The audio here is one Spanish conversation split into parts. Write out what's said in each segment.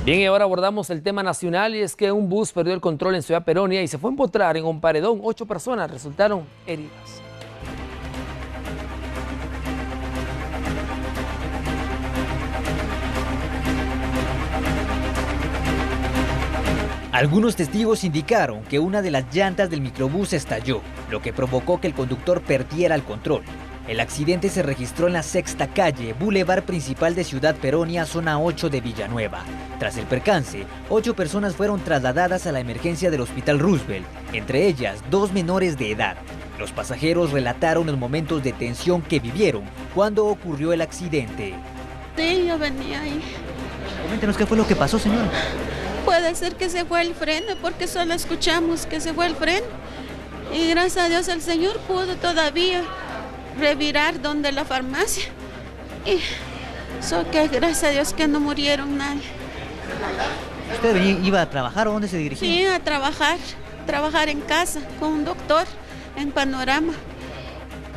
Bien, y ahora abordamos el tema nacional y es que un bus perdió el control en Ciudad Peronia y se fue a empotrar en un paredón. 8 personas resultaron heridas. Algunos testigos indicaron que una de las llantas del microbús estalló, lo que provocó que el conductor perdiera el control. El accidente se registró en la Sexta Calle, Boulevard Principal de Ciudad Peronia, zona 8 de Villanueva. Tras el percance, 8 personas fueron trasladadas a la emergencia del Hospital Roosevelt, entre ellas 2 menores de edad. Los pasajeros relataron los momentos de tensión que vivieron cuando ocurrió el accidente. Sí, yo venía ahí. Coméntenos qué fue lo que pasó, señora. Puede ser que se fue el freno, porque solo escuchamos que se fue el freno. Y gracias a Dios el Señor pudo todavía revirar donde la farmacia. Y que gracias a Dios que no murieron nadie. ¿Usted iba a trabajar o dónde se dirigía? Sí, a trabajar en casa con un doctor en Panorama.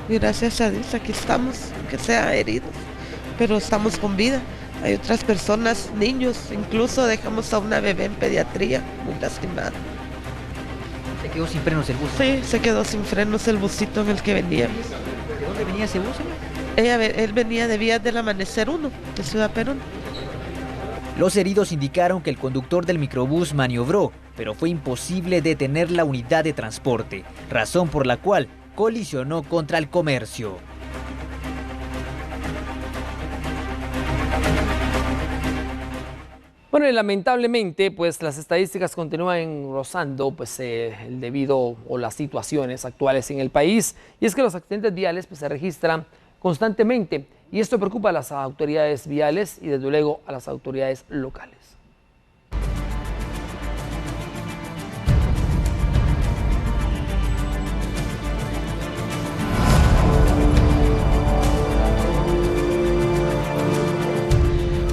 Y gracias a Dios aquí estamos, que sea heridos, pero estamos con vida. Hay otras personas, niños, incluso dejamos a una bebé en pediatría muy lastimada. ¿Se quedó sin frenos el bus? Sí, se quedó sin frenos el busito en el que veníamos. ¿De dónde venía ese bus, señor? Él venía de Vías del Amanecer 1, de Ciudad Perón. Los heridos indicaron que el conductor del microbús maniobró, pero fue imposible detener la unidad de transporte, razón por la cual colisionó contra el comercio. Bueno, y lamentablemente, pues las estadísticas continúan engrosando el debido o las situaciones actuales en el país. Y es que los accidentes viales se registran constantemente y esto preocupa a las autoridades viales y desde luego a las autoridades locales.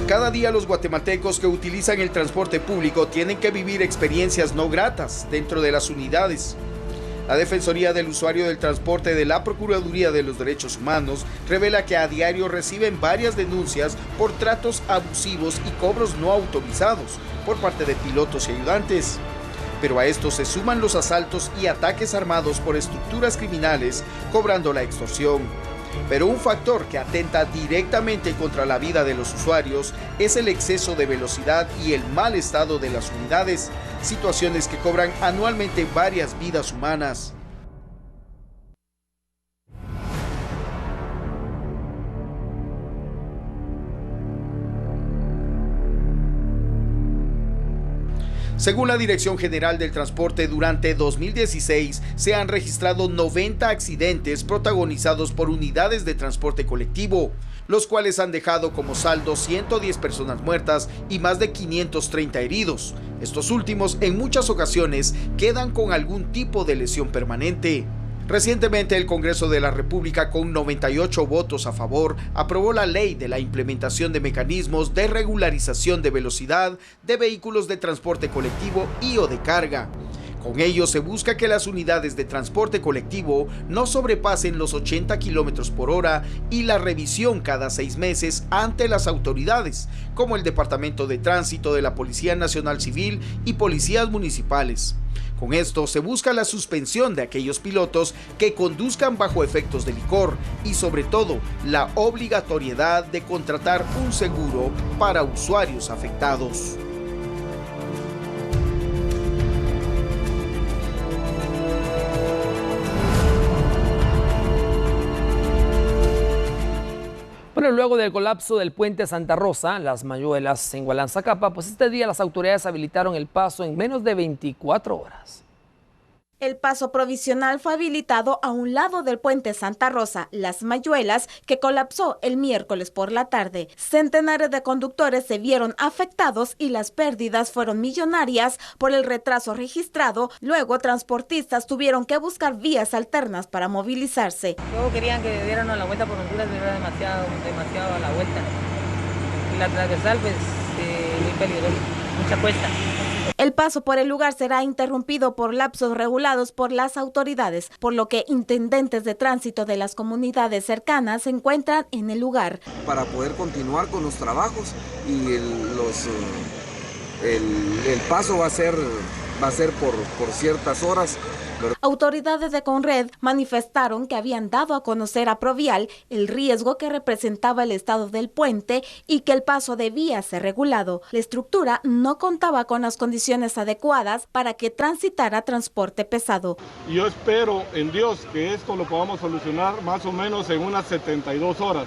Cada día los guatemaltecos que utilizan el transporte público tienen que vivir experiencias no gratas dentro de las unidades. La Defensoría del Usuario del Transporte de la Procuraduría de los Derechos Humanos revela que a diario reciben varias denuncias por tratos abusivos y cobros no autorizados por parte de pilotos y ayudantes. Pero a esto se suman los asaltos y ataques armados por estructuras criminales cobrando la extorsión. Pero un factor que atenta directamente contra la vida de los usuarios es el exceso de velocidad y el mal estado de las unidades, situaciones que cobran anualmente varias vidas humanas. Según la Dirección General del Transporte, durante 2016 se han registrado 90 accidentes protagonizados por unidades de transporte colectivo, los cuales han dejado como saldo 110 personas muertas y más de 530 heridos. Estos últimos en muchas ocasiones quedan con algún tipo de lesión permanente. Recientemente el Congreso de la República, con 98 votos a favor, aprobó la ley de la implementación de mecanismos de regularización de velocidad de vehículos de transporte colectivo y o de carga. Con ello se busca que las unidades de transporte colectivo no sobrepasen los 80 kilómetros por hora y la revisión cada 6 meses ante las autoridades, como el Departamento de Tránsito de la Policía Nacional Civil y policías municipales. Con esto se busca la suspensión de aquellos pilotos que conduzcan bajo efectos de licor y sobre todo la obligatoriedad de contratar un seguro para usuarios afectados. Bueno, luego del colapso del puente Santa Rosa, las Mayuelas en Gualanzacapa, pues este día las autoridades habilitaron el paso en menos de 24 horas. El paso provisional fue habilitado a un lado del puente Santa Rosa, Las Mayuelas, que colapsó el miércoles por la tarde. Centenares de conductores se vieron afectados y las pérdidas fueron millonarias por el retraso registrado. Luego, transportistas tuvieron que buscar vías alternas para movilizarse. Luego querían que diéramos la vuelta por Honduras, pero era demasiado a la vuelta. Y la transversal, pues, muy peligrosa, mucha cuesta. El paso por el lugar será interrumpido por lapsos regulados por las autoridades, por lo que intendentes de tránsito de las comunidades cercanas se encuentran en el lugar. Para poder continuar con los trabajos y el paso va a ser por ciertas horas. Autoridades de Conred manifestaron que habían dado a conocer a Provial el riesgo que representaba el estado del puente y que el paso debía ser regulado. La estructura no contaba con las condiciones adecuadas para que transitara transporte pesado. Yo espero en Dios que esto lo podamos solucionar más o menos en unas 72 horas.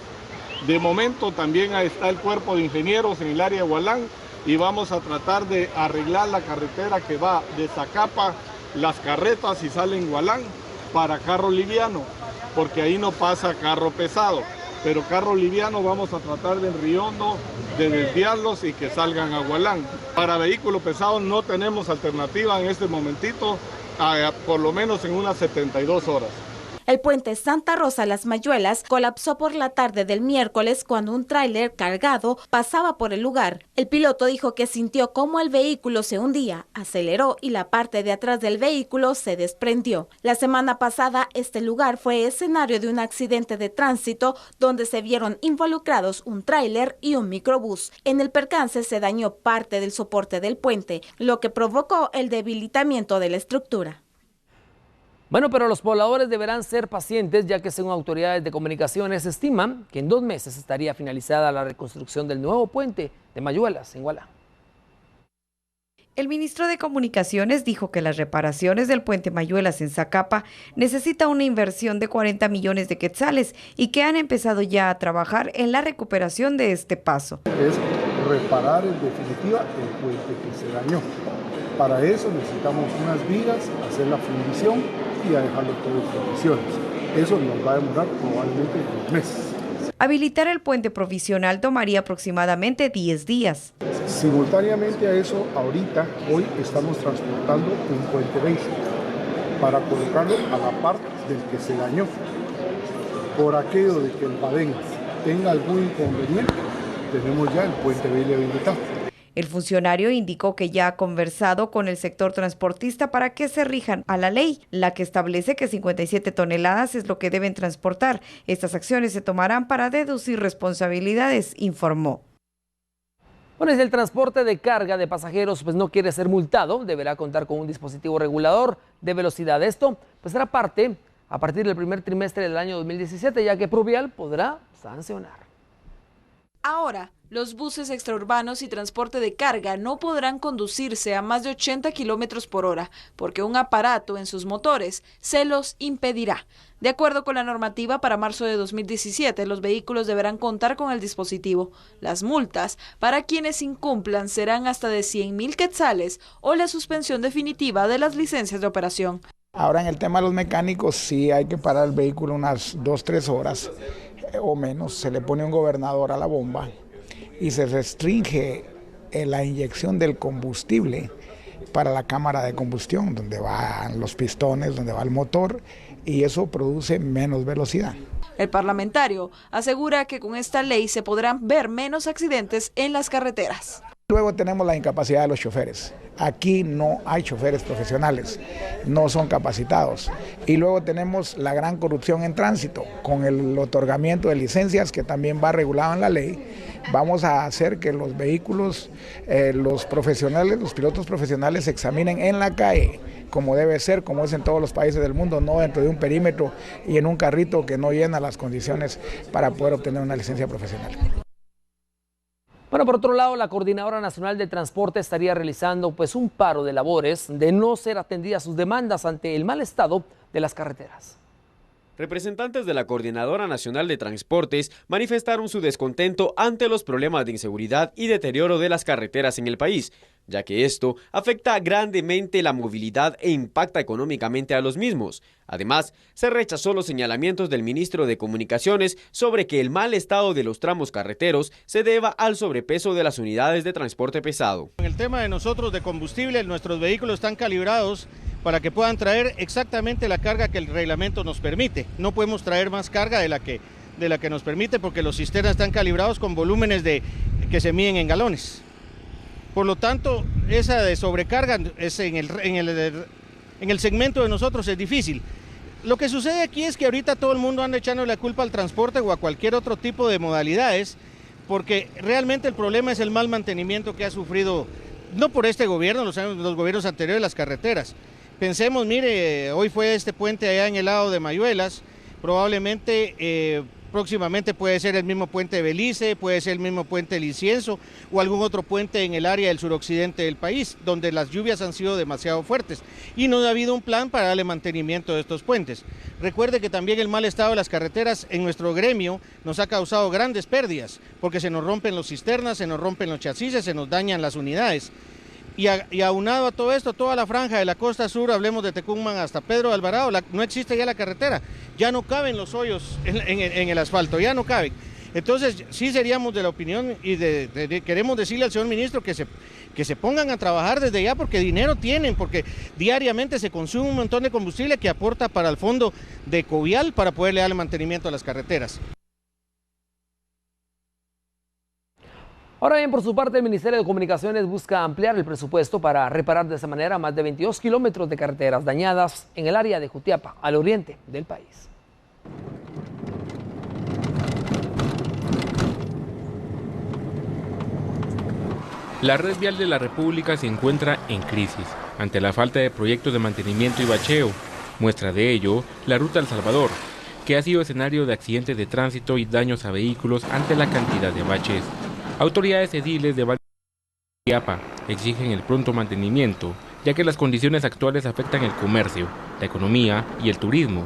De momento también está el cuerpo de ingenieros en el área de Hualán y vamos a tratar de arreglar la carretera que va de Zacapa, las carretas y salen Hualán para carro liviano, porque ahí no pasa carro pesado, pero carro liviano vamos a tratar de en Riondo de desviarlos y que salgan a Hualán. Para vehículo pesado no tenemos alternativa en este momentito, por lo menos en unas 72 horas. El puente Santa Rosa Las Mayuelas colapsó por la tarde del miércoles cuando un tráiler cargado pasaba por el lugar. El piloto dijo que sintió cómo el vehículo se hundía, aceleró y la parte de atrás del vehículo se desprendió. La semana pasada, este lugar fue escenario de un accidente de tránsito donde se vieron involucrados un tráiler y un microbús. En el percance se dañó parte del soporte del puente, lo que provocó el debilitamiento de la estructura. Bueno, pero los pobladores deberán ser pacientes, ya que según autoridades de comunicaciones estiman que en 2 meses estaría finalizada la reconstrucción del nuevo puente de Mayuelas en Hualán. El ministro de Comunicaciones dijo que las reparaciones del puente Mayuelas en Zacapa necesita una inversión de 40 millones de quetzales y que han empezado ya a trabajar en la recuperación de este paso. Es reparar en definitiva el puente que se dañó. Para eso necesitamos unas vigas, hacer la fundición y a dejarlo todo en condiciones. Eso nos va a demorar probablemente 2 meses. Habilitar el puente provisional tomaría aproximadamente 10 días. Simultáneamente a eso, hoy estamos transportando un puente base para colocarlo a la par del que se dañó. Por aquello de que el Badén tenga algún inconveniente, tenemos ya el puente base habilitado. El funcionario indicó que ya ha conversado con el sector transportista para que se rijan a la ley, la que establece que 57 toneladas es lo que deben transportar. Estas acciones se tomarán para deducir responsabilidades, informó. Bueno, si el transporte de carga de pasajeros no quiere ser multado, deberá contar con un dispositivo regulador de velocidad. Esto será parte a partir del primer trimestre del año 2017, ya que Provial podrá sancionar. Ahora, los buses extraurbanos y transporte de carga no podrán conducirse a más de 80 kilómetros por hora, porque un aparato en sus motores se los impedirá. De acuerdo con la normativa, para marzo de 2017, los vehículos deberán contar con el dispositivo. Las multas para quienes incumplan serán hasta de 100.000 quetzales o la suspensión definitiva de las licencias de operación. Ahora, en el tema de los mecánicos, sí hay que parar el vehículo unas 2-3 horas o menos. Se le pone un gobernador a la bomba y se restringe la inyección del combustible para la cámara de combustión, donde van los pistones, donde va el motor, y eso produce menos velocidad. El parlamentario asegura que con esta ley se podrán ver menos accidentes en las carreteras. Luego tenemos la incapacidad de los choferes. Aquí no hay choferes profesionales, no son capacitados. Y luego tenemos la gran corrupción en tránsito, con el otorgamiento de licencias que también va regulado en la ley. Vamos a hacer que los vehículos, los pilotos profesionales se examinen en la calle, como debe ser, como es en todos los países del mundo, no dentro de un perímetro y en un carrito que no llena las condiciones para poder obtener una licencia profesional. Bueno, por otro lado, la Coordinadora Nacional de Transporte estaría realizando un paro de labores de no ser atendidas sus demandas ante el mal estado de las carreteras. Representantes de la Coordinadora Nacional de Transportes manifestaron su descontento ante los problemas de inseguridad y deterioro de las carreteras en el país, ya que esto afecta grandemente la movilidad e impacta económicamente a los mismos. Además, se rechazó los señalamientos del ministro de Comunicaciones sobre que el mal estado de los tramos carreteros se deba al sobrepeso de las unidades de transporte pesado. En el tema de nosotros de combustible, nuestros vehículos están calibrados para que puedan traer exactamente la carga que el reglamento nos permite. No podemos traer más carga de la que nos permite porque los cisternas están calibrados con volúmenes que se miden en galones. Por lo tanto, esa de sobrecarga es en el segmento de nosotros es difícil. Lo que sucede aquí es que ahorita todo el mundo anda echando la culpa al transporte o a cualquier otro tipo de modalidades, porque realmente el problema es el mal mantenimiento que ha sufrido no por este gobierno, los gobiernos anteriores, las carreteras. Pensemos, mire, hoy fue este puente allá en el lado de Mayuelas, probablemente próximamente puede ser el mismo puente de Belice, puede ser el mismo puente del Incienso o algún otro puente en el área del suroccidente del país, donde las lluvias han sido demasiado fuertes y no ha habido un plan para darle mantenimiento de estos puentes. Recuerde que también el mal estado de las carreteras en nuestro gremio nos ha causado grandes pérdidas, porque se nos rompen los cisternas, se nos rompen los chasis, se nos dañan las unidades. Y aunado a todo esto, toda la franja de la costa sur, hablemos de Tecumán hasta Pedro de Alvarado, no existe ya la carretera, ya no caben los hoyos en el asfalto, ya no caben. Entonces sí seríamos de la opinión y queremos decirle al señor ministro que se pongan a trabajar desde ya, porque dinero tienen, porque diariamente se consume un montón de combustible que aporta para el fondo de Covial para poderle darle mantenimiento a las carreteras. Ahora bien, por su parte, el Ministerio de Comunicaciones busca ampliar el presupuesto para reparar de esa manera más de 22 kilómetros de carreteras dañadas en el área de Jutiapa, al oriente del país. La red vial de la República se encuentra en crisis ante la falta de proyectos de mantenimiento y bacheo. Muestra de ello la ruta El Salvador, que ha sido escenario de accidentes de tránsito y daños a vehículos ante la cantidad de baches. Autoridades ediles de Jutiapa exigen el pronto mantenimiento, ya que las condiciones actuales afectan el comercio, la economía y el turismo,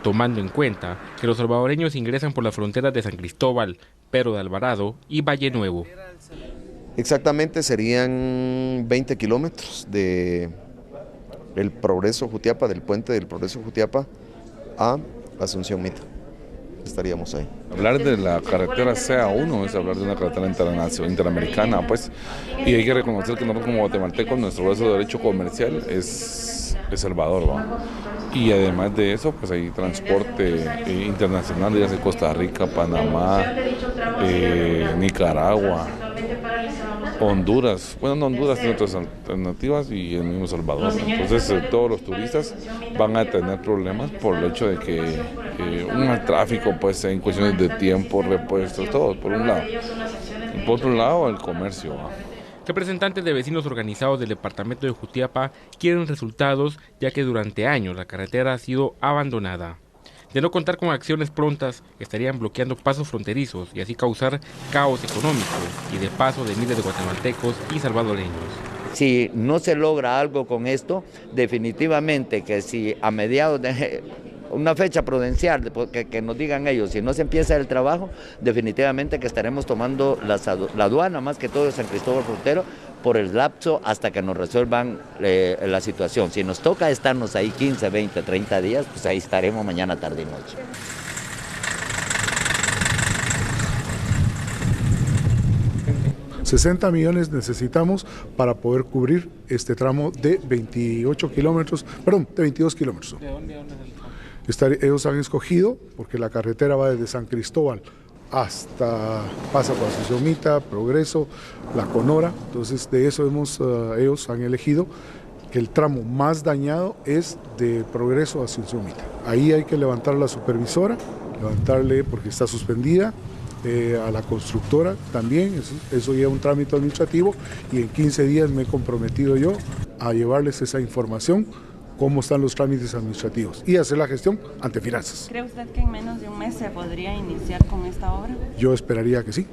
tomando en cuenta que los salvadoreños ingresan por las fronteras de San Cristóbal, Pedro de Alvarado y Valle Nuevo. Exactamente serían 20 kilómetros del Progreso Jutiapa, del puente del Progreso Jutiapa a Asunción Mita. Estaríamos ahí. Hablar de la carretera CA1 es hablar de una carretera interamericana, pues, y hay que reconocer que nosotros como guatemaltecos, nuestro brazo derecho comercial es El Salvador, ¿va? Y además de eso, pues hay transporte internacional, ya sea Costa Rica, Panamá, Nicaragua, Honduras. Bueno, no, Honduras tiene otras alternativas y el mismo Salvador. Entonces todos los turistas van a tener problemas por el hecho de que un mal tráfico, pues en cuestiones de tiempo, repuestos, todo por un lado. Y por otro lado, el comercio, ¿va? Representantes de vecinos organizados del departamento de Jutiapa quieren resultados, ya que durante años la carretera ha sido abandonada. De no contar con acciones prontas, estarían bloqueando pasos fronterizos y así causar caos económico y de paso de miles de guatemaltecos y salvadoreños. Si no se logra algo con esto, definitivamente que si a mediados de una fecha prudencial, que nos digan ellos, si no se empieza el trabajo, definitivamente que estaremos tomando la aduana, más que todo de San Cristóbal Frontero, por el lapso hasta que nos resuelvan la situación. Si nos toca estarnos ahí 15, 20, 30 días, pues ahí estaremos mañana, tarde y noche. $60 millones necesitamos para poder cubrir este tramo de 22 kilómetros. ¿De dónde es el tramo? Ellos han escogido, porque la carretera va desde San Cristóbal pasa por Asunción Mita, Progreso, La Conora. Entonces de eso ellos han elegido que el tramo más dañado es de Progreso a Asunción Mita. Ahí hay que levantar a la supervisora, levantarle porque está suspendida, a la constructora también, eso lleva un trámite administrativo y en 15 días me he comprometido yo a llevarles esa información, cómo están los trámites administrativos y hacer la gestión ante finanzas. ¿Cree usted que en menos de un mes se podría iniciar con esta obra? Yo esperaría que sí.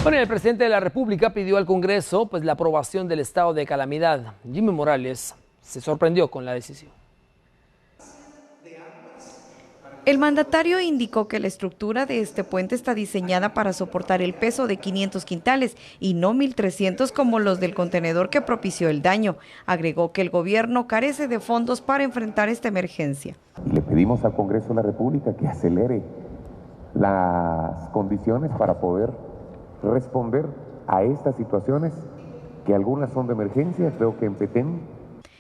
Bueno, el presidente de la República pidió al Congreso la aprobación del estado de calamidad. Jimmy Morales se sorprendió con la decisión. El mandatario indicó que la estructura de este puente está diseñada para soportar el peso de 500 quintales y no 1.300 como los del contenedor que propició el daño. Agregó que el gobierno carece de fondos para enfrentar esta emergencia. Le pedimos al Congreso de la República que acelere las condiciones para poder responder a estas situaciones, que algunas son de emergencia, creo que en Petén.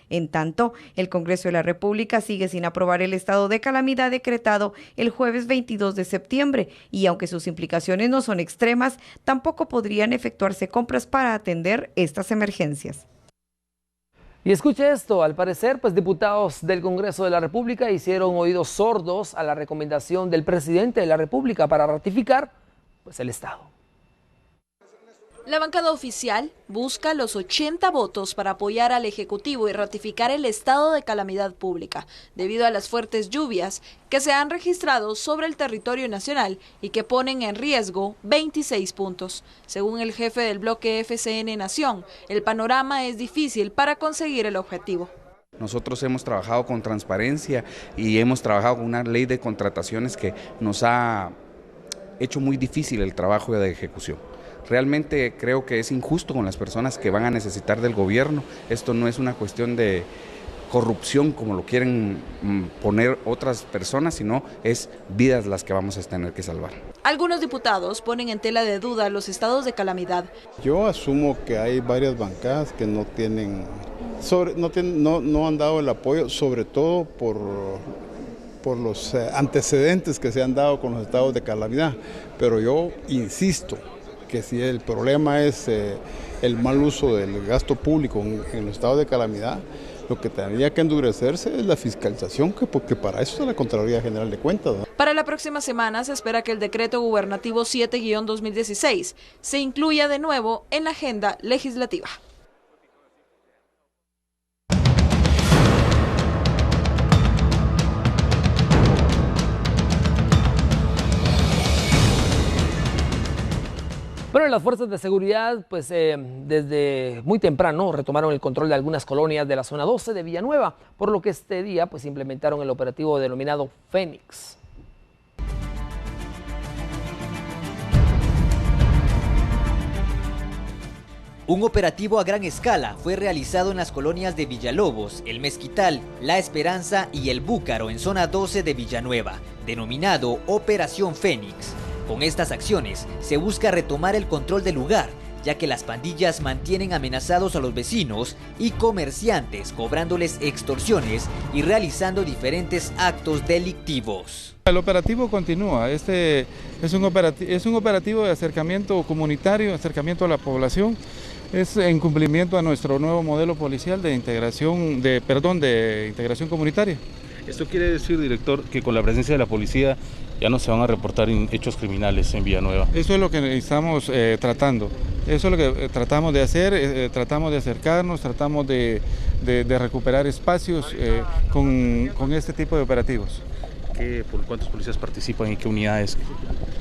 En tanto, el Congreso de la República sigue sin aprobar el estado de calamidad decretado el jueves 22 de septiembre y aunque sus implicaciones no son extremas, tampoco podrían efectuarse compras para atender estas emergencias. Y escuche esto, al parecer, pues diputados del Congreso de la República hicieron oídos sordos a la recomendación del presidente de la República para ratificar pues el Estado. La bancada oficial busca los 80 votos para apoyar al Ejecutivo y ratificar el estado de calamidad pública, debido a las fuertes lluvias que se han registrado sobre el territorio nacional y que ponen en riesgo 26 puntos. Según el jefe del bloque FCN Nación, el panorama es difícil para conseguir el objetivo. Nosotros hemos trabajado con transparencia y hemos trabajado con una ley de contrataciones que nos ha hecho muy difícil el trabajo de ejecución. Realmente creo que es injusto con las personas que van a necesitar del gobierno. Esto no es una cuestión de corrupción como lo quieren poner otras personas, sino es vidas las que vamos a tener que salvar. Algunos diputados ponen en tela de duda los estados de calamidad. Yo asumo que hay varias bancadas que no han dado el apoyo, sobre todo por los antecedentes que se han dado con los estados de calamidad. Pero yo insisto que si el problema es el mal uso del gasto público en los estados de calamidad, lo que tendría que endurecerse es la fiscalización, porque para eso es la Contraloría General de Cuentas, ¿no? Para la próxima semana se espera que el decreto gubernativo 7-2016 se incluya de nuevo en la agenda legislativa. Bueno, las fuerzas de seguridad, pues desde muy temprano retomaron el control de algunas colonias de la zona 12 de Villanueva, por lo que este día pues implementaron el operativo denominado Fénix. Un operativo a gran escala fue realizado en las colonias de Villalobos, El Mezquital, La Esperanza y El Búcaro en zona 12 de Villanueva, denominado Operación Fénix. Con estas acciones se busca retomar el control del lugar, ya que las pandillas mantienen amenazados a los vecinos y comerciantes, cobrándoles extorsiones y realizando diferentes actos delictivos. El operativo continúa. Este es un operativo de acercamiento comunitario, acercamiento a la población. Es en cumplimiento a nuestro nuevo modelo policial de integración comunitaria. ¿Esto quiere decir, director, que con la presencia de la policía ya no se van a reportar hechos criminales en Villanueva? Eso es lo que estamos tratando. Eso es lo que tratamos de hacer, tratamos de acercarnos, tratamos de recuperar espacios con este tipo de operativos. ¿Cuántos policías participan y qué unidades?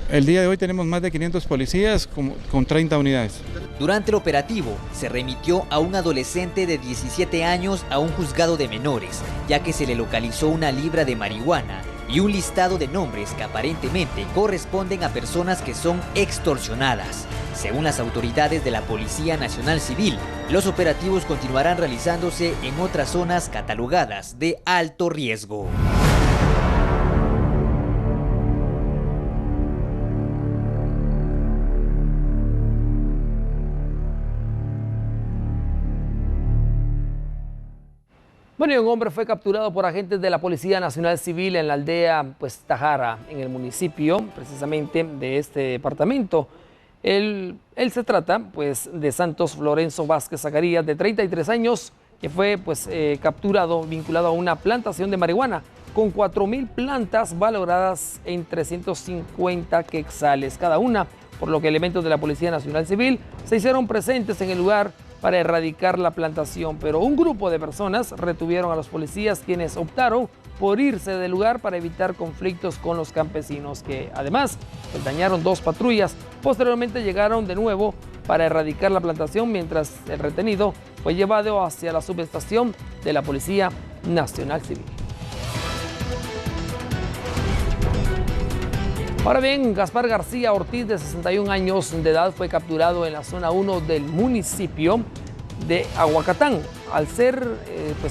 El día de hoy tenemos más de 500 policías con 30 unidades. Durante el operativo se remitió a un adolescente de 17 años a un juzgado de menores, ya que se le localizó una libra de marihuana y un listado de nombres que aparentemente corresponden a personas que son extorsionadas. Según las autoridades de la Policía Nacional Civil, los operativos continuarán realizándose en otras zonas catalogadas de alto riesgo. Bueno, y un hombre fue capturado por agentes de la Policía Nacional Civil en la aldea Tajara, en el municipio precisamente de este departamento. Él se trata pues de Santos Florenzo Vázquez Zacarías, de 33 años, que fue capturado, vinculado a una plantación de marihuana con 4,000 plantas valoradas en 350 quetzales cada una, por lo que elementos de la Policía Nacional Civil se hicieron presentes en el lugar para erradicar la plantación, pero un grupo de personas retuvieron a los policías, quienes optaron por irse del lugar para evitar conflictos con los campesinos, que además dañaron 2 patrullas. Posteriormente llegaron de nuevo para erradicar la plantación, mientras el retenido fue llevado hacia la subestación de la Policía Nacional Civil. Ahora bien, Gaspar García Ortiz, de 61 años de edad, fue capturado en la zona 1 del municipio de Aguacatán. Al ser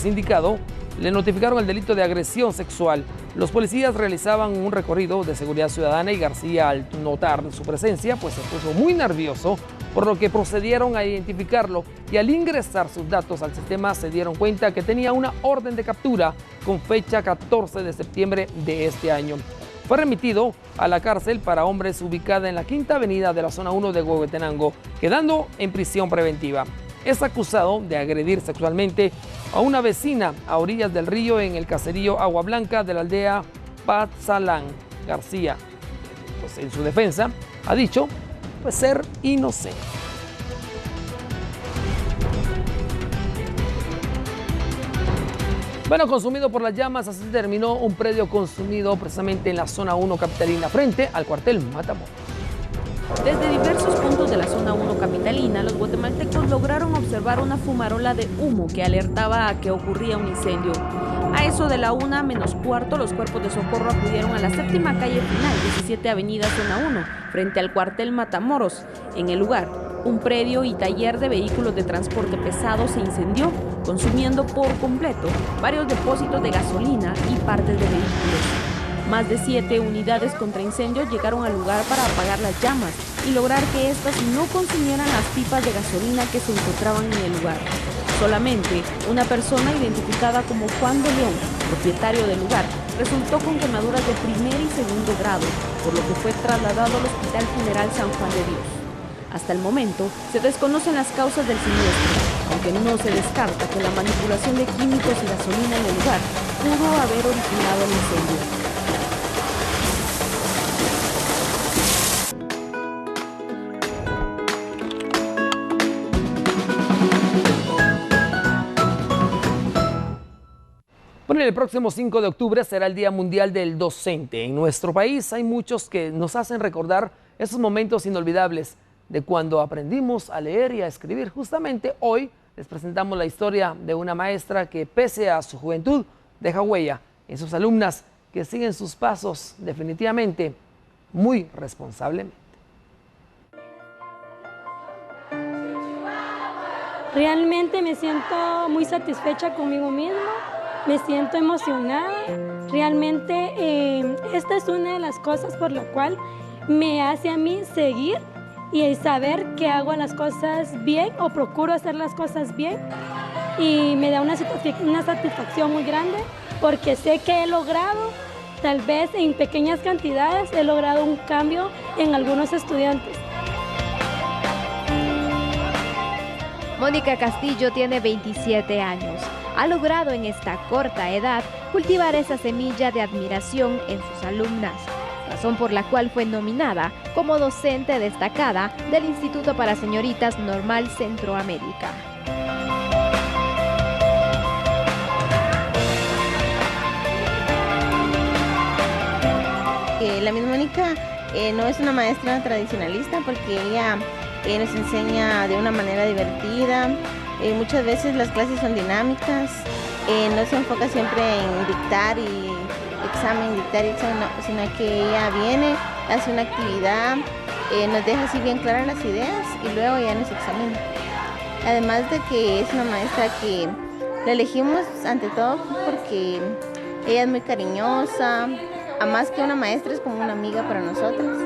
indicado, le notificaron el delito de agresión sexual. Los policías realizaban un recorrido de seguridad ciudadana y García, al notar su presencia, se puso muy nervioso, por lo que procedieron a identificarlo, y al ingresar sus datos al sistema se dieron cuenta que tenía una orden de captura con fecha 14 de septiembre de este año. Fue remitido a la cárcel para hombres ubicada en la 5ª avenida de la zona 1 de Huehuetenango, quedando en prisión preventiva. es acusado de agredir sexualmente a una vecina a orillas del río en el caserío Agua Blanca de la aldea Patzalán García. Pues en su defensa ha dicho pues ser inocente. Bueno, consumido por las llamas, así terminó un predio consumido precisamente en la zona 1 capitalina frente al cuartel Matamoros. Desde diversos puntos de la zona 1 capitalina, los guatemaltecos lograron observar una fumarola de humo que alertaba a que ocurría un incendio. A eso de la 1:15, los cuerpos de socorro acudieron a la séptima calle final, 17 avenida zona 1, frente al cuartel Matamoros. En el lugar, un predio y taller de vehículos de transporte pesado se incendió, consumiendo por completo varios depósitos de gasolina y partes de vehículos. Más de 7 unidades contra incendios llegaron al lugar para apagar las llamas y lograr que éstas no consumieran las pipas de gasolina que se encontraban en el lugar. Solamente una persona identificada como Juan de León, propietario del lugar, resultó con quemaduras de primer y segundo grado, por lo que fue trasladado al Hospital General San Juan de Dios. Hasta el momento, se desconocen las causas del siniestro, aunque no se descarta que la manipulación de químicos y gasolina en el lugar pudo haber originado el incendio. Bueno, el próximo 5 de octubre será el Día Mundial del Docente. En nuestro país hay muchos que nos hacen recordar esos momentos inolvidables de cuando aprendimos a leer y a escribir. Justamente hoy les presentamos la historia de una maestra que, pese a su juventud, deja huella en sus alumnas que siguen sus pasos definitivamente muy responsablemente. Realmente me siento muy satisfecha conmigo misma. Me siento emocionada. Realmente esta es una de las cosas por la cual me hace a mí seguir y saber que hago las cosas bien o procuro hacer las cosas bien. Y me da una satisfacción muy grande porque sé que he logrado, tal vez en pequeñas cantidades, he logrado un cambio en algunos estudiantes. Mónica Castillo tiene 27 años. Ha logrado en esta corta edad cultivar esa semilla de admiración en sus alumnas, razón por la cual fue nominada como docente destacada del Instituto para Señoritas Normal Centroamérica. La misma Mónica no es una maestra tradicionalista porque ella nos enseña de una manera divertida. Muchas veces las clases son dinámicas, no se enfoca siempre en dictar y examen, no, sino que ella viene, hace una actividad, nos deja así bien claras las ideas y luego ya nos examina. Además de que es una maestra que la elegimos ante todo porque ella es muy cariñosa, a más que una maestra es como una amiga para nosotros.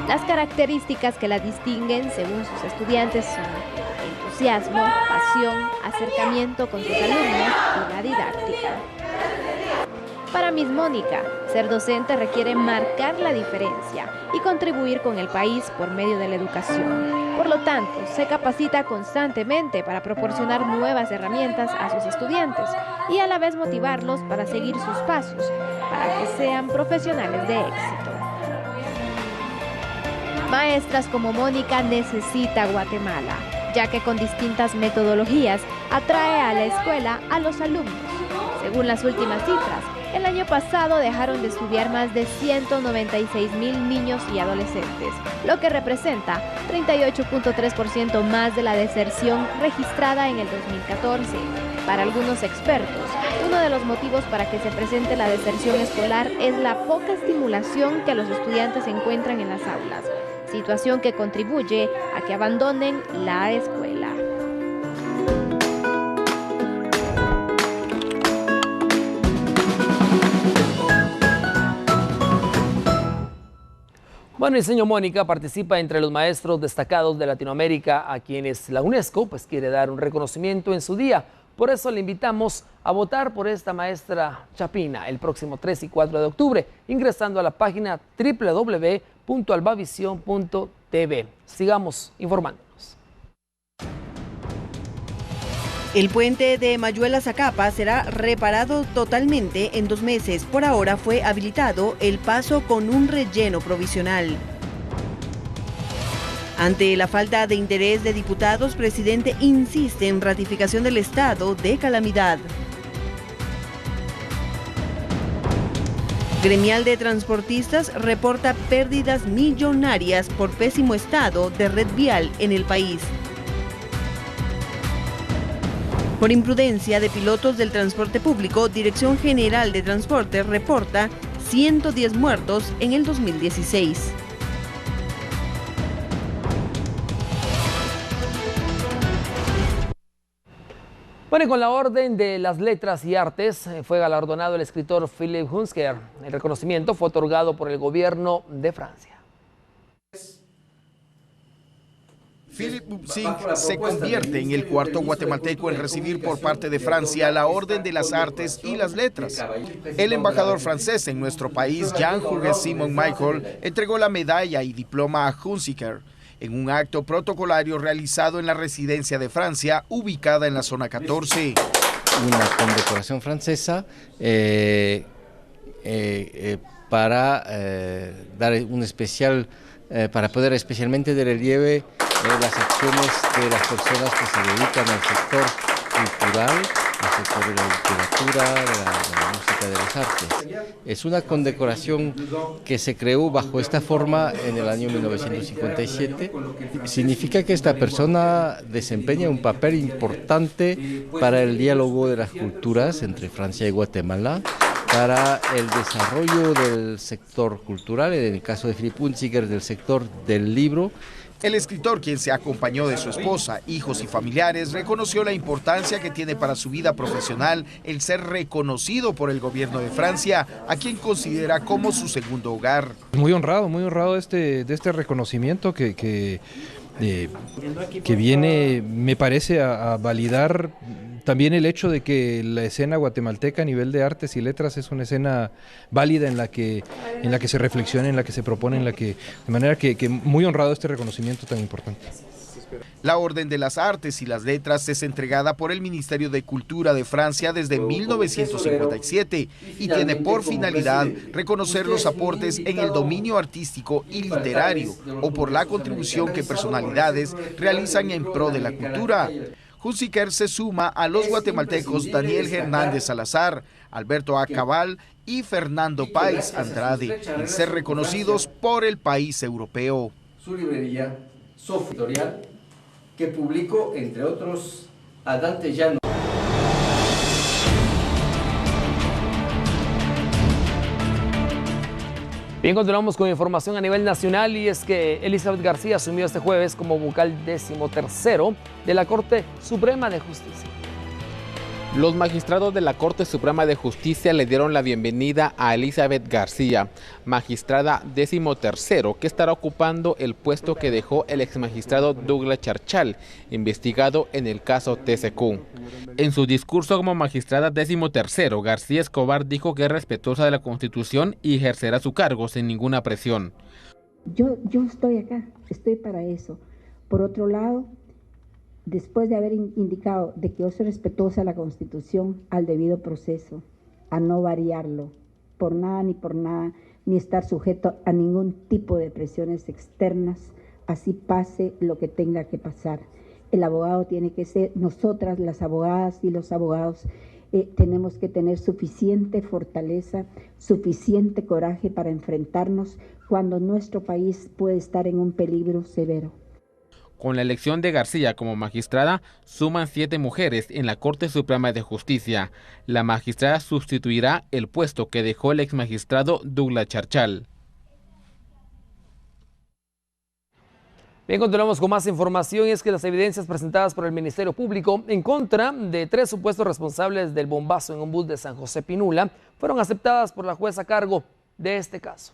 Las características que la distinguen, según sus estudiantes, son entusiasmo, pasión, acercamiento con sus alumnos y la didáctica. Para Miss Mónica, ser docente requiere marcar la diferencia y contribuir con el país por medio de la educación. Por lo tanto, se capacita constantemente para proporcionar nuevas herramientas a sus estudiantes y a la vez motivarlos para seguir sus pasos, para que sean profesionales de éxito. Maestras como Mónica necesita Guatemala, ya que con distintas metodologías atrae a la escuela a los alumnos. Según las últimas cifras, el año pasado dejaron de estudiar más de 196,000 niños y adolescentes, lo que representa 38.3% más de la deserción registrada en el 2014. Para algunos expertos, uno de los motivos para que se presente la deserción escolar es la poca estimulación que los estudiantes encuentran en las aulas, situación que contribuye a que abandonen la escuela. Bueno, el señor Mónica participa entre los maestros destacados de Latinoamérica a quienes la UNESCO quiere dar un reconocimiento en su día Por eso le invitamos a votar por esta maestra chapina el próximo 3 y 4 de octubre, ingresando a la página www.albavision.tv. Sigamos informándonos. El puente de Mayuela-Zacapa será reparado totalmente en 2 meses. Por ahora fue habilitado el paso con un relleno provisional. Ante la falta de interés de diputados, presidente insiste en ratificación del estado de calamidad. Gremial de transportistas reporta pérdidas millonarias por pésimo estado de red vial en el país. Por imprudencia de pilotos del transporte público, Dirección General de Transporte reporta 110 muertos en el 2016. Bueno, y con la Orden de las Letras y Artes fue galardonado el escritor Philippe Hunziker. El reconocimiento fue otorgado por el gobierno de Francia. Philippe Hunziker se convierte en el cuarto guatemalteco en recibir por parte de Francia la Orden de las Artes y las Letras. El embajador francés en nuestro país, Jean-Hugues Simon Michael, entregó la medalla y diploma a Hunziker en un acto protocolario realizado en la residencia de Francia, ubicada en la zona 14. Una condecoración francesa para dar un especial, para poder especialmente de relieve las acciones de las personas que se dedican al sector cultural, al sector de la literatura, de la música, de las artes. Es una condecoración que se creó bajo esta forma en el año 1957. Significa que esta persona desempeña un papel importante para el diálogo de las culturas entre Francia y Guatemala, para el desarrollo del sector cultural, en el caso de Philippe Hunziker, del sector del libro. El escritor, quien se acompañó de su esposa, hijos y familiares, reconoció la importancia que tiene para su vida profesional el ser reconocido por el gobierno de Francia, a quien considera como su segundo hogar. Muy honrado de este reconocimiento que viene, me parece, a validar también el hecho de que la escena guatemalteca a nivel de artes y letras es una escena válida en la que se reflexiona, en la que se propone, de manera que muy honrado este reconocimiento tan importante. La Orden de las Artes y las Letras es entregada por el Ministerio de Cultura de Francia desde 1957 y tiene por finalidad reconocer los aportes en el dominio artístico y literario o por la contribución que personalidades realizan en pro de la cultura. Hunziker se suma a los guatemaltecos Daniel Hernández Salazar, Alberto A. Cabal y Fernando Páez Andrade en ser reconocidos por el país europeo. Su librería, Sofi Editorial, que publicó, entre otros, a Dante Llano. Bien, continuamos con información a nivel nacional y es que Elizabeth García asumió este jueves como vocal 13º de la Corte Suprema de Justicia. Los magistrados de la Corte Suprema de Justicia le dieron la bienvenida a Elizabeth García, magistrada 13º, que estará ocupando el puesto que dejó el exmagistrado Douglas Charchal, investigado en el caso TCQ. En su discurso como magistrada 13º, García Escobar dijo que es respetuosa de la Constitución y ejercerá su cargo sin ninguna presión. Yo estoy acá, estoy para eso. Por otro lado, después de haber indicado de que yo soy respetuosa a la Constitución, al debido proceso, a no variarlo por nada, ni estar sujeto a ningún tipo de presiones externas, así pase lo que tenga que pasar. El abogado tiene que ser, nosotras las abogadas y los abogados, tenemos que tener suficiente fortaleza, suficiente coraje para enfrentarnos cuando nuestro país puede estar en un peligro severo. Con la elección de García como magistrada, suman 7 mujeres en la Corte Suprema de Justicia. La magistrada sustituirá el puesto que dejó el exmagistrado Douglas Charchal. Bien, continuamos con más información y es que las evidencias presentadas por el Ministerio Público en contra de 3 supuestos responsables del bombazo en un bus de San José Pinula fueron aceptadas por la jueza a cargo de este caso.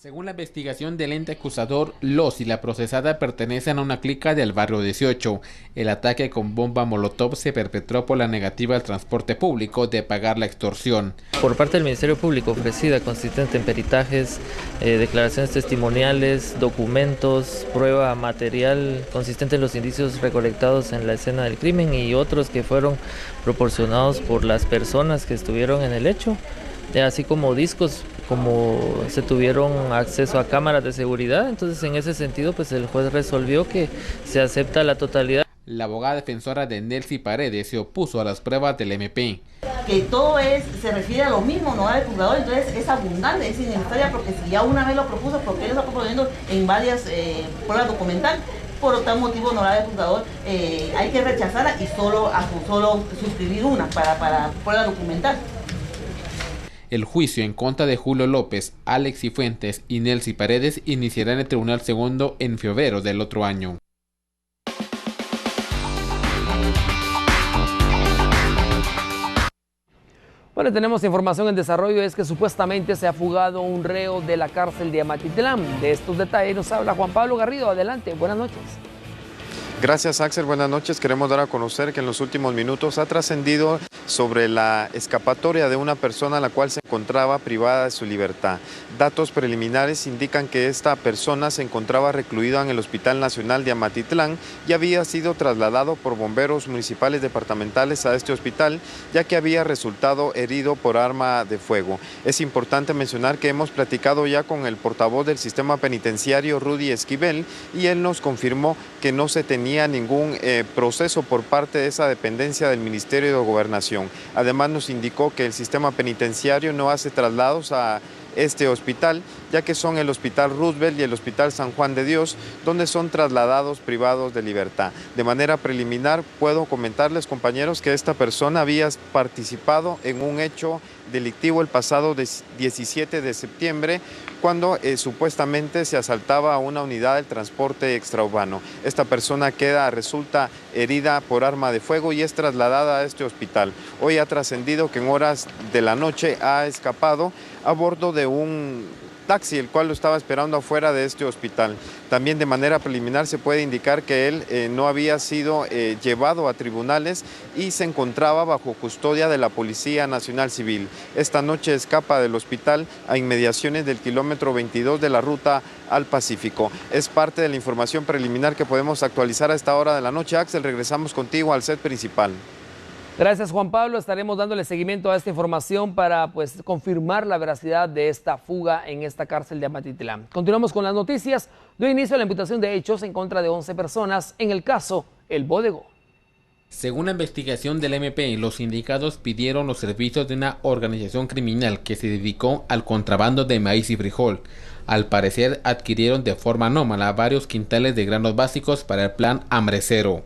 Según la investigación del ente acusador, Los y la procesada pertenecen a una clica del barrio 18. El ataque con bomba molotov se perpetró por la negativa al transporte público de pagar la extorsión. Por parte del Ministerio Público, ofrecida consistente en peritajes, declaraciones testimoniales, documentos, prueba material consistente en los indicios recolectados en la escena del crimen y otros que fueron proporcionados por las personas que estuvieron en el hecho, así como discos, como se tuvieron acceso a cámaras de seguridad. Entonces, en ese sentido, pues el juez resolvió que se acepta la totalidad. La abogada defensora de Nelcy Paredes se opuso a las pruebas del MP. Que todo se refiere a lo mismo, no al juzgador, entonces es abundante, es innecesaria, porque si ya una vez lo propuso, porque él lo está proponiendo en varias pruebas documentales, por tal motivo, honorable juzgador, hay que rechazarla y solo suscribir una para prueba documental. El juicio en contra de Julio López, Alex Cifuentes y Nelcy Paredes iniciará en el Tribunal Segundo en febrero del otro año. Bueno, tenemos información en desarrollo, es que supuestamente se ha fugado un reo de la cárcel de Amatitlán. De estos detalles nos habla Juan Pablo Garrido. Adelante, buenas noches. Gracias, Axel. Buenas noches. Queremos dar a conocer que en los últimos minutos ha trascendido sobre la escapatoria de una persona a la cual se encontraba privada de su libertad. Datos preliminares indican que esta persona se encontraba recluida en el Hospital Nacional de Amatitlán y había sido trasladado por bomberos municipales departamentales a este hospital, ya que había resultado herido por arma de fuego. Es importante mencionar que hemos platicado ya con el portavoz del sistema penitenciario, Rudy Esquivel, y él nos confirmó que no se tenía ningún proceso por parte de esa dependencia del Ministerio de Gobernación. Además nos indicó que el sistema penitenciario no hace traslados a este hospital, ya que son el Hospital Roosevelt y el Hospital San Juan de Dios, donde son trasladados privados de libertad. De manera preliminar, puedo comentarles, compañeros, que esta persona había participado en un hecho delictivo el pasado 17 de septiembre, cuando supuestamente se asaltaba a una unidad del transporte extraurbano. Esta persona resulta herida por arma de fuego y es trasladada a este hospital. Hoy ha trascendido que en horas de la noche ha escapado a bordo de un taxi, el cual lo estaba esperando afuera de este hospital. También de manera preliminar se puede indicar que él no había sido llevado a tribunales y se encontraba bajo custodia de la Policía Nacional Civil. Esta noche escapa del hospital a inmediaciones del kilómetro 22 de la ruta al Pacífico. Es parte de la información preliminar que podemos actualizar a esta hora de la noche. Axel, regresamos contigo al set principal. Gracias, Juan Pablo. Estaremos dándole seguimiento a esta información para confirmar la veracidad de esta fuga en esta cárcel de Amatitlán. Continuamos con las noticias. Dio inicio a la imputación de hechos en contra de 11 personas en el caso El Bodegón. Según la investigación del MP, los sindicatos pidieron los servicios de una organización criminal que se dedicó al contrabando de maíz y frijol. Al parecer, adquirieron de forma anómala varios quintales de granos básicos para el plan Hambre Cero.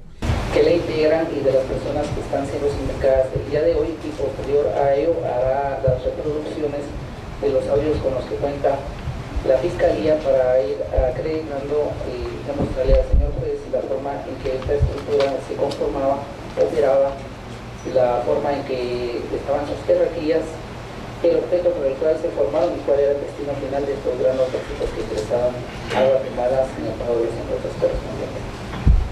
Que le integran y de las personas que están siendo sindicadas el día de hoy, y posterior a ello hará las reproducciones de los audios con los que cuenta la Fiscalía para ir acreditando y demostrarle al señor juez la forma en que esta estructura se conformaba, operaba, la forma en que estaban sus jerarquías, el objeto por el cual se formaron y cuál era el destino final de estos granos tóxicos que ingresaban a Guatemala sin el pago de los impuestos correspondientes.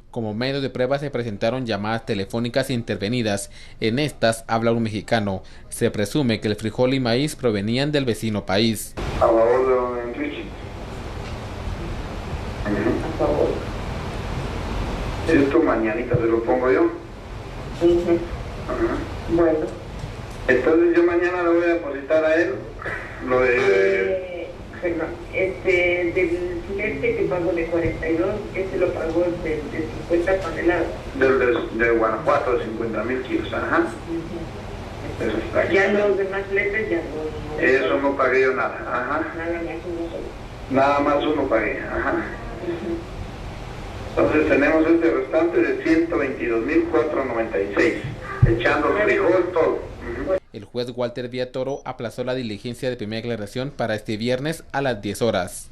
Como medio de prueba se presentaron llamadas telefónicas intervenidas. En estas habla un mexicano. Se presume que el frijol y maíz provenían del vecino país. A favor de don Enrique. A favor. Esto mañanita se lo pongo yo. Bueno. Entonces yo mañana le voy a depositar a él lo de... del filete que pagó de 42, ese lo pagó de 50 toneladas. De Guanajuato, de 50,000 kilos, ajá. Eso está aquí. Ya los demás fletes ya no. Eso no pagué yo nada, ajá. Nada más uno solo. Nada más uno pagué, ajá. Entonces tenemos este restante de 122,496, echando el frijol, todo. El juez Walter Villatoro aplazó la diligencia de primera aclaración para este viernes a las 10 horas.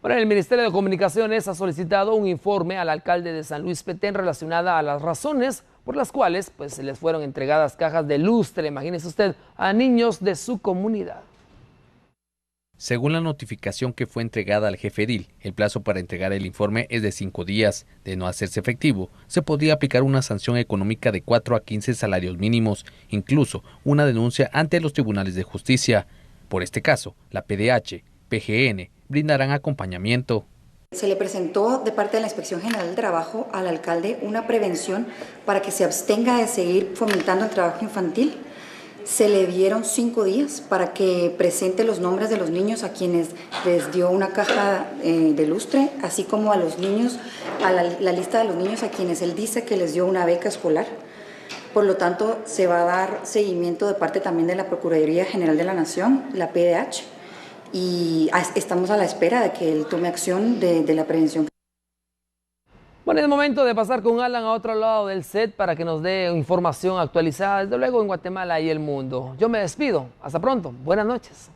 Bueno, el Ministerio de Comunicaciones ha solicitado un informe al alcalde de San Luis Petén relacionada a las razones por las cuales se les fueron entregadas cajas de lustre, imagínese usted, a niños de su comunidad. Según la notificación que fue entregada al jefe edil, el plazo para entregar el informe es de 5 días. De no hacerse efectivo, se podría aplicar una sanción económica de 4 a 15 salarios mínimos, incluso una denuncia ante los tribunales de justicia. Por este caso, la PDH, PGN, brindarán acompañamiento. Se le presentó de parte de la Inspección General del Trabajo al alcalde una prevención para que se abstenga de seguir fomentando el trabajo infantil. Se le dieron 5 días para que presente los nombres de los niños a quienes les dio una caja de lustre, así como a los niños, a la lista de los niños a quienes él dice que les dio una beca escolar. Por lo tanto, se va a dar seguimiento de parte también de la Procuraduría General de la Nación, la PDH, y estamos a la espera de que él tome acción de la prevención. Bueno, es momento de pasar con Alan a otro lado del set para que nos dé información actualizada, desde luego en Guatemala y el mundo. Yo me despido. Hasta pronto. Buenas noches.